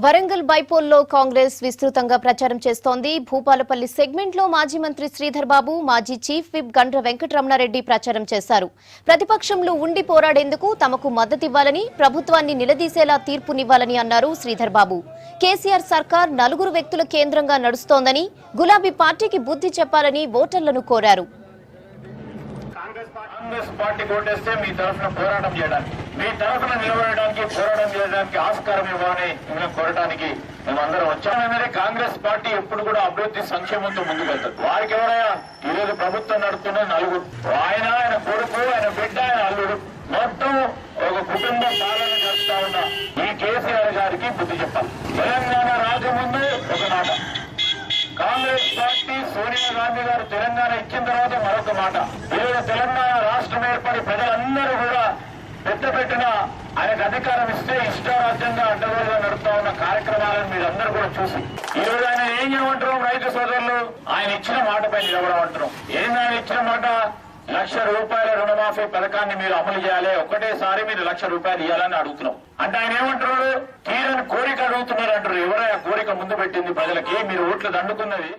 వరంగల్ బైపోల్లో కాంగ్రెస్ విస్తృతంగా ప్రచారం చేస్తోంది. భూపాలపల్లి సెగ్మెంట్ లో మాజీ మంత్రి శ్రీధర్ బాబు, మాజీ చీఫ్ విప్ గండ్ర వెంకటరమణారెడ్డి ప్రచారం చేశారు. ప్రతిపక్షంలో ఉండి పోరాడేందుకు తమకు మద్దతివ్వాలని, ప్రభుత్వాన్ని నిలదీసేలా తీర్పునివ్వాలని అన్నారు శ్రీధర్ బాబు. కేసీఆర్ సర్కార్ నలుగురు వ్యక్తుల కేంద్రంగా నడుస్తోందని, గులాబీ పార్టీకి బుద్ధి చెప్పాలని ఓటర్లను కోరారు. కాంగ్రెస్ పార్టీ ఓటేస్తే మీ తరఫున పోరాటం చేయడానికి, మీ తరఫున నిలబడడానికి, పోరాటం చేయడానికి ఆస్కారం ఇవ్వాలని మిమ్మల్ని కోరడానికి మేమందరం వచ్చామన్నది. కాంగ్రెస్ పార్టీ ఎప్పుడు కూడా అభివృద్ధి సంక్షేమంతో ముందుకెళ్తారు. వారికి ఎవరైనా ఈరోజు ప్రభుత్వం నడుపుతున్న నలుగురు, ఆయన కొడుకు, ఆయన బిడ్డ, ఆయన అల్లుడు, మొత్తం ఒక కుటుంబ పాలన చేస్తా ఉన్న ఈ కేసీఆర్ గారికి బుద్ధి చెప్పాలి. తెలంగాణ రాజ్యం ముందు ఒక మాట, కాంగ్రెస్ పార్టీ సోనియా గాంధీ గారు తెలంగాణ ఇచ్చిన తర్వాత మరొక మాట. ఈరోజు తెలంగాణ రాష్ట్రం ఏర్పడి ప్రజలందరూ కూడా పెట్టిన ఆయనకు అధికారం ఇస్తే ఇష్టారాజ్యంగా అడ్డగోలుగా నడుపుతా ఉన్న కార్యక్రమాలను మీరందరూ కూడా చూసి ఈరోజు ఆయన ఏం చేయమంటారు? రైతు సోదరులు ఆయన ఇచ్చిన మాటపై నిలబడమంటారు. ఏంది ఆయన ఇచ్చిన మాట? ₹1,00,000 రుణమాఫీ పథకాన్ని మీరు అమలు చేయాలి, ఒకటేసారి మీరు ₹1,00,000 ఇవ్వాలని అడుగుతున్నాం. అంటే ఆయన ఏమంటారు? తీరని కోరిక అడుగుతున్నారు అంటారు. ఎవరైనా కోరిక ముందు పెట్టింది ప్రజలకి? మీరు ఓట్లు దండుకున్నది